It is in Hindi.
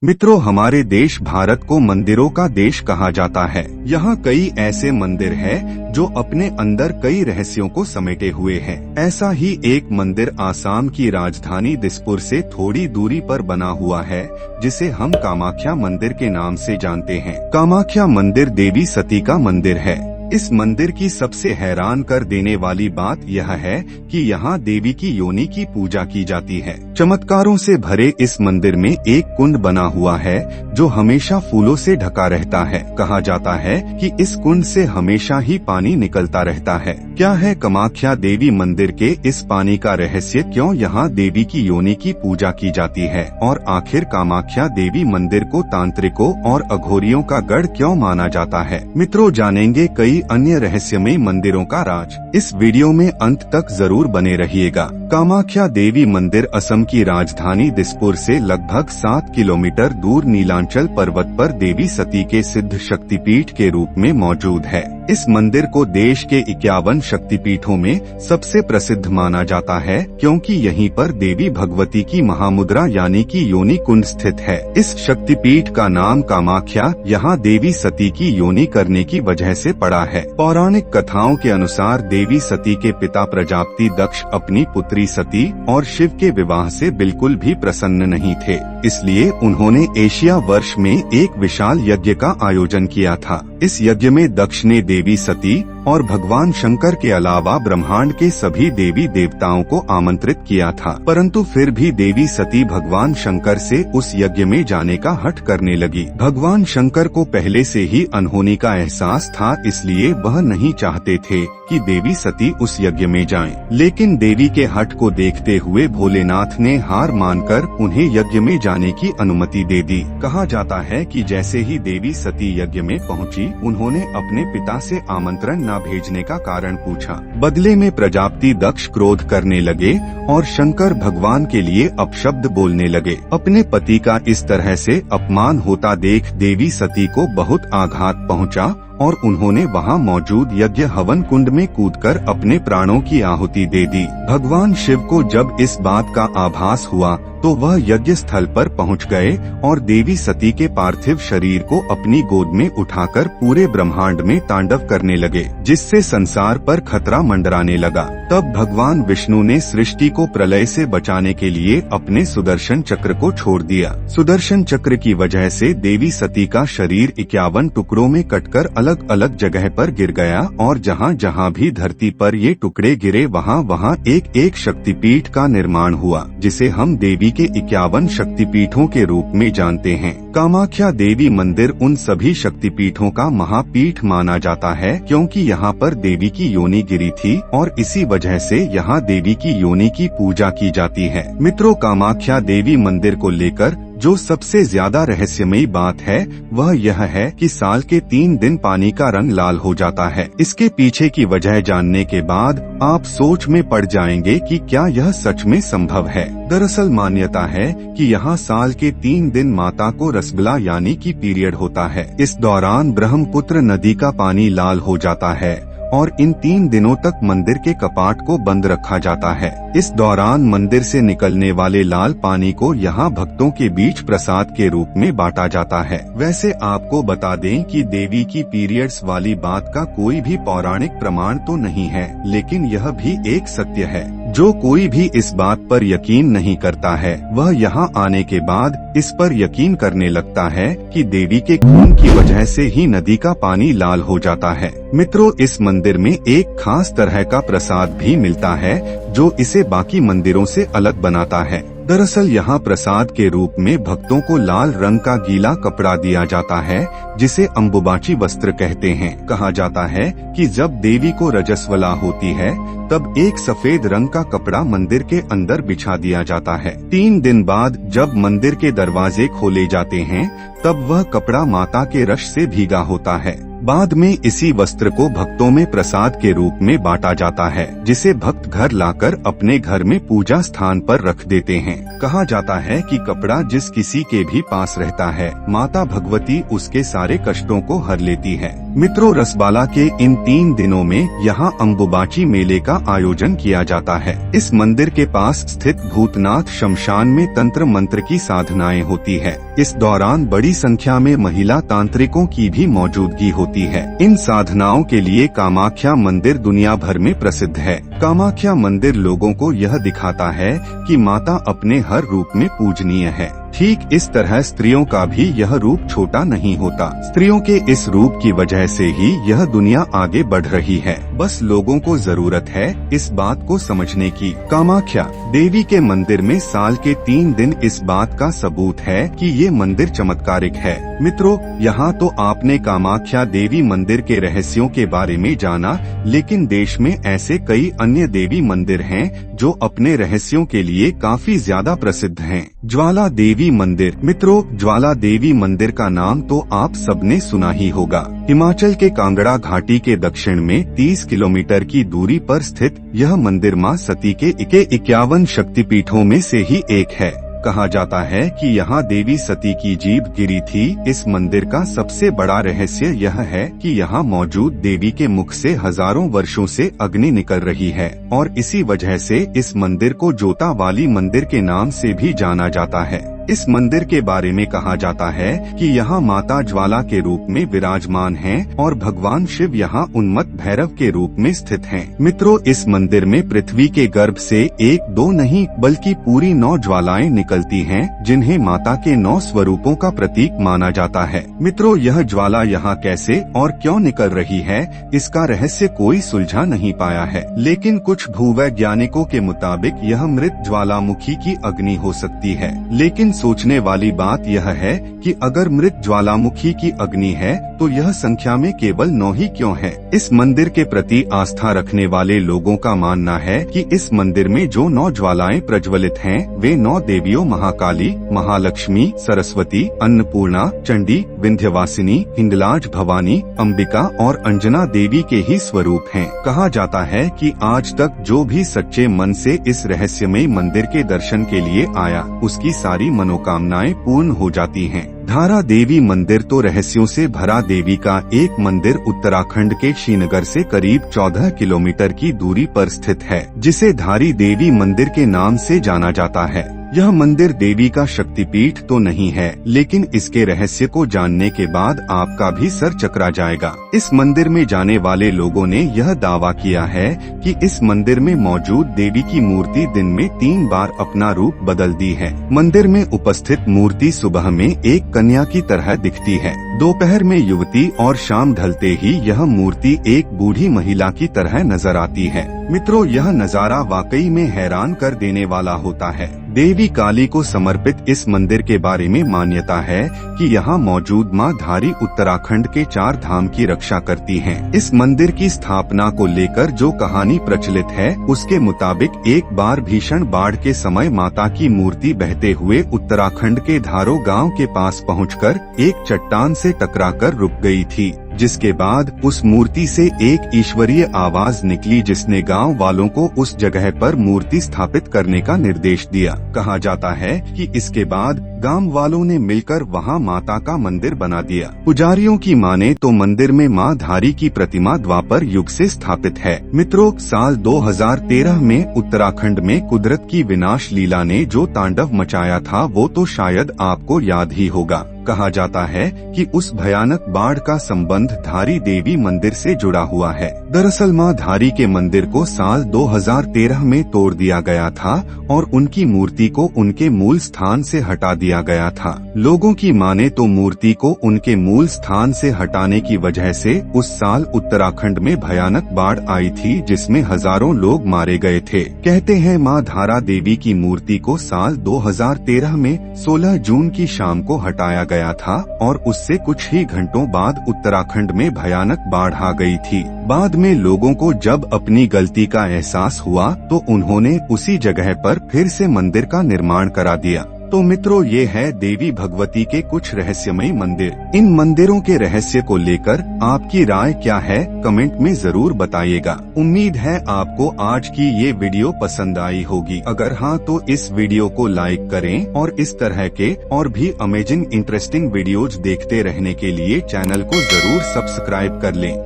मित्रों, हमारे देश भारत को मंदिरों का देश कहा जाता है। यहाँ कई ऐसे मंदिर हैं जो अपने अंदर कई रहस्यों को समेटे हुए हैं। ऐसा ही एक मंदिर आसाम की राजधानी दिसपुर से थोड़ी दूरी पर बना हुआ है, जिसे हम कामाख्या मंदिर के नाम से जानते हैं। कामाख्या मंदिर देवी सती का मंदिर है। इस मंदिर की सबसे हैरान कर देने वाली बात यह है कि यहाँ देवी की योनि की पूजा की जाती है। चमत्कारों से भरे इस मंदिर में एक कुंड बना हुआ है जो हमेशा फूलों से ढका रहता है। कहा जाता है कि इस कुंड से हमेशा ही पानी निकलता रहता है। क्या है कामाख्या देवी मंदिर के इस पानी का रहस्य? क्यों यहाँ देवी की योनि की पूजा की जाती है? और आखिर कामाख्या देवी मंदिर को तांत्रिकों और अघोरियों का गढ़ क्यों माना जाता है? मित्रों, जानेंगे कई अन्य रहस्यमय मंदिरों का राज। इस वीडियो में अंत तक जरूर बने रहिएगा। कामाख्या देवी मंदिर असम की राजधानी दिसपुर से लगभग 7 किलोमीटर दूर नीलांचल पर्वत पर देवी सती के सिद्ध शक्तिपीठ के रूप में मौजूद है। इस मंदिर को देश के 51 शक्तिपीठों में सबसे प्रसिद्ध माना जाता है, क्योंकि यहीं पर देवी भगवती की महामुद्रा यानी कि योनि कुंड स्थित है। इस शक्तिपीठ का नाम कामाख्या यहाँ देवी सती की योनि करने की वजह से पड़ा है। पौराणिक कथाओं के अनुसार देवी सती के पिता प्रजापति दक्ष अपनी पुत्री सती और शिव के विवाह से बिल्कुल भी प्रसन्न नहीं थे, इसलिए उन्होंने एशिया वर्ष में एक विशाल यज्ञ का आयोजन किया था। इस यज्ञ में दक्ष ने देवी सती और भगवान शंकर के अलावा ब्रह्मांड के सभी देवी देवताओं को आमंत्रित किया था, परंतु फिर भी देवी सती भगवान शंकर से उस यज्ञ में जाने का हठ करने लगी। भगवान शंकर को पहले से ही अनहोनी का एहसास था, इसलिए वह नहीं चाहते थे कि देवी सती उस यज्ञ में जाएं। लेकिन देवी के हठ को देखते हुए भोलेनाथ ने हार मानकर उन्हें यज्ञ में जाने की अनुमति दे दी। कहा जाता है कि जैसे ही देवी सती यज्ञ में पहुंची, उन्होंने अपने पिता से आमंत्रण न भेजने का कारण पूछा। बदले में प्रजापति दक्ष क्रोध करने लगे और शंकर भगवान के लिए अपशब्द बोलने लगे। अपने पति का इस तरह से अपमान होता देख देवी सती को बहुत आघात पहुंचा और उन्होंने वहां मौजूद यज्ञ हवन कुंड में कूदकर अपने प्राणों की आहुति दे दी। भगवान शिव को जब इस बात का आभास हुआ तो वह यज्ञ स्थल पर पहुंच गए और देवी सती के पार्थिव शरीर को अपनी गोद में उठाकर पूरे ब्रह्मांड में तांडव करने लगे, जिससे संसार पर खतरा मंडराने लगा। तब भगवान विष्णु ने सृष्टि को प्रलय से बचाने के लिए अपने सुदर्शन चक्र को छोड़ दिया। सुदर्शन चक्र की वजह से देवी सती का शरीर 51 टुकड़ों में कटकर अलग अलग जगह पर गिर गया और जहाँ जहाँ भी धरती पर ये टुकड़े गिरे वहाँ वहाँ एक एक शक्तिपीठ का निर्माण हुआ, जिसे हम देवी के 51 शक्तिपीठों के रूप में जानते हैं। कामाख्या देवी मंदिर उन सभी शक्तिपीठों का महापीठ माना जाता है, क्योंकि यहाँ पर देवी की योनि गिरी थी और इसी वजह से यहाँ देवी की योनि की पूजा की जाती है। मित्रों, कामाख्या देवी मंदिर को लेकर जो सबसे ज्यादा रहस्यमयी बात है वह यह है कि साल के 3 दिन पानी का रंग लाल हो जाता है। इसके पीछे की वजह जानने के बाद आप सोच में पड़ जाएंगे कि क्या यह सच में संभव है। दरअसल मान्यता है कि यहाँ साल के 3 दिन माता को रसगुल्ला यानी कि पीरियड होता है। इस दौरान ब्रह्मपुत्र नदी का पानी लाल हो जाता है और इन 3 दिनों तक मंदिर के कपाट को बंद रखा जाता है। इस दौरान मंदिर से निकलने वाले लाल पानी को यहाँ भक्तों के बीच प्रसाद के रूप में बांटा जाता है। वैसे आपको बता दें कि देवी की पीरियड्स वाली बात का कोई भी पौराणिक प्रमाण तो नहीं है, लेकिन यह भी एक सत्य है। जो कोई भी इस बात पर यकीन नहीं करता है, वह यहाँ आने के बाद इस पर यकीन करने लगता है कि देवी के खून की वजह से ही नदी का पानी लाल हो जाता है। मित्रों, इस मंदिर में एक खास तरह का प्रसाद भी मिलता है जो इसे बाकी मंदिरों से अलग बनाता है। दरअसल यहाँ प्रसाद के रूप में भक्तों को लाल रंग का गीला कपड़ा दिया जाता है, जिसे अम्बुबाची वस्त्र कहते हैं। कहा जाता है कि जब देवी को रजस्वला होती है तब एक सफेद रंग का कपड़ा मंदिर के अंदर बिछा दिया जाता है। 3 दिन बाद जब मंदिर के दरवाजे खोले जाते हैं तब वह कपड़ा माता के रश से भीगा होता है। बाद में इसी वस्त्र को भक्तों में प्रसाद के रूप में बांटा जाता है, जिसे भक्त घर लाकर अपने घर में पूजा स्थान पर रख देते हैं। कहा जाता है कि कपड़ा जिस किसी के भी पास रहता है, माता भगवती उसके सारे कष्टों को हर लेती है। मित्रों, रसबाला के इन 3 दिनों में यहाँ अम्बुबाची मेले का आयोजन किया जाता है। इस मंदिर के पास स्थित भूतनाथ शमशान में तंत्र मंत्र की साधनाएं होती है। इस दौरान बड़ी संख्या में महिला तांत्रिकों की भी मौजूदगी होती है। इन साधनाओं के लिए कामाख्या मंदिर दुनिया भर में प्रसिद्ध है। कामाख्या मंदिर लोगों को यह दिखाता है कि माता अपने हर रूप में पूजनीय है। ठीक इस तरह स्त्रियों का भी यह रूप छोटा नहीं होता। स्त्रियों के इस रूप की वजह से ही यह दुनिया आगे बढ़ रही है। बस लोगों को जरूरत है इस बात को समझने की। कामाख्या देवी के मंदिर में साल के 3 दिन इस बात का सबूत है कि ये मंदिर चमत्कारिक है। मित्रों, यहाँ तो आपने कामाख्या देवी मंदिर के रहस्यों के बारे में जाना, लेकिन देश में ऐसे कई अन्य देवी मंदिर हैं जो अपने रहस्यों के लिए काफी ज्यादा प्रसिद्ध हैं। ज्वाला देवी मंदिर। मित्रों, ज्वाला देवी मंदिर का नाम तो आप सबने सुना ही होगा। हिमाचल के कांगड़ा घाटी के दक्षिण में 30 किलोमीटर की दूरी पर स्थित यह मंदिर मां सती के 51 शक्तिपीठों में से ही एक है। कहा जाता है कि यहाँ देवी सती की जीभ गिरी थी। इस मंदिर का सबसे बड़ा रहस्य यह है कि यहाँ मौजूद देवी के मुख से हजारों वर्षों से अग्नि निकल रही है और इसी वजह से इस मंदिर को जोता वाली मंदिर के नाम से भी जाना जाता है। इस मंदिर के बारे में कहा जाता है कि यहाँ माता ज्वाला के रूप में विराजमान हैं और भगवान शिव यहाँ उन्मत्त भैरव के रूप में स्थित हैं। मित्रों, इस मंदिर में पृथ्वी के गर्भ से 1-2 नहीं बल्कि पूरी 9 ज्वालाएं निकलती हैं, जिन्हें माता के 9 स्वरूपों का प्रतीक माना जाता है। मित्रों, यह ज्वाला यहाँ कैसे और क्यों निकल रही है, इसका रहस्य कोई सुलझा नहीं पाया है। लेकिन कुछ भूवैज्ञानिकों के मुताबिक यह मृत ज्वालामुखी की अग्नि हो सकती है। लेकिन सोचने वाली बात यह है कि अगर मृत ज्वालामुखी की अग्नि है तो यह संख्या में केवल 9 ही क्यों है। इस मंदिर के प्रति आस्था रखने वाले लोगों का मानना है कि इस मंदिर में जो 9 ज्वालाएं प्रज्वलित हैं, वे 9 देवियों महाकाली, महालक्ष्मी, सरस्वती, अन्नपूर्णा, चंडी, विंध्यवासिनी, हिंगलाज, भवानी, अंबिका और अंजना देवी के ही स्वरूप हैं। कहा जाता है कि आज तक जो भी सच्चे मन से इस रहस्यमय मंदिर के दर्शन के लिए आया, उसकी सारी मनोकामनाएं पूर्ण हो जाती हैं। धारा देवी मंदिर तो रहस्यों से भरा देवी का एक मंदिर उत्तराखंड के श्रीनगर से करीब 14 किलोमीटर की दूरी पर स्थित है, जिसे धारी देवी मंदिर के नाम से जाना जाता है। यह मंदिर देवी का शक्तिपीठ तो नहीं है, लेकिन इसके रहस्य को जानने के बाद आपका भी सर चकरा जाएगा। इस मंदिर में जाने वाले लोगों ने यह दावा किया है कि इस मंदिर में मौजूद देवी की मूर्ति दिन में 3 बार अपना रूप बदलती है। मंदिर में उपस्थित मूर्ति सुबह में एक कन्या की तरह दिखती है, दोपहर में युवती और शाम ढलते ही यह मूर्ति एक बूढ़ी महिला की तरह नजर आती है। मित्रों, यह नजारा वाकई में हैरान कर देने वाला होता है। देवी काली को समर्पित इस मंदिर के बारे में मान्यता है कि यहाँ मौजूद मां धारी उत्तराखंड के 4 धाम की रक्षा करती हैं। इस मंदिर की स्थापना को लेकर जो कहानी प्रचलित है, उसके मुताबिक एक बार भीषण बाढ़ के समय माता की मूर्ति बहते हुए उत्तराखंड के धारो गांव के पास पहुंचकर एक चट्टान से टकराकर रुक गई थी, जिसके बाद उस मूर्ति से एक ईश्वरीय आवाज निकली जिसने गांव वालों को उस जगह पर मूर्ति स्थापित करने का निर्देश दिया। कहा जाता है कि इसके बाद गांव वालों ने मिलकर वहां माता का मंदिर बना दिया। पुजारियों की माने तो मंदिर में मां धारी की प्रतिमा द्वापर युग से स्थापित है। मित्रों, साल 2013 में उत्तराखंड में कुदरत की विनाश लीला ने जो तांडव मचाया था, वो तो शायद आपको याद ही होगा। कहा जाता है कि उस भयानक बाढ़ का संबंध धारी देवी मंदिर से जुड़ा हुआ है। दरअसल मां धारी के मंदिर को साल 2013 में तोड़ दिया गया था और उनकी मूर्ति को उनके मूल स्थान से हटा दिया गया था। लोगों की माने तो मूर्ति को उनके मूल स्थान से हटाने की वजह से उस साल उत्तराखंड में भयानक बाढ़ आई थी, जिसमें हजारों लोग मारे गए थे। कहते हैं मां धारा देवी की मूर्ति को साल 2013 में 16 जून की शाम को हटाया गया था और उससे कुछ ही घंटों बाद उत्तराखंड में भयानक बाढ़ आ गई थी। बाद में लोगों को जब अपनी गलती का एहसास हुआ तो उन्होंने उसी जगह पर फिर से मंदिर का निर्माण करा दिया। तो मित्रों, ये है देवी भगवती के कुछ रहस्यमयी मंदिर। इन मंदिरों के रहस्य को लेकर आपकी राय क्या है, कमेंट में जरूर बताइएगा। उम्मीद है आपको आज की ये वीडियो पसंद आई होगी। अगर हाँ तो इस वीडियो को लाइक करें और इस तरह के और भी अमेजिंग इंटरेस्टिंग वीडियोज देखते रहने के लिए चैनल को जरूर सब्सक्राइब कर लें।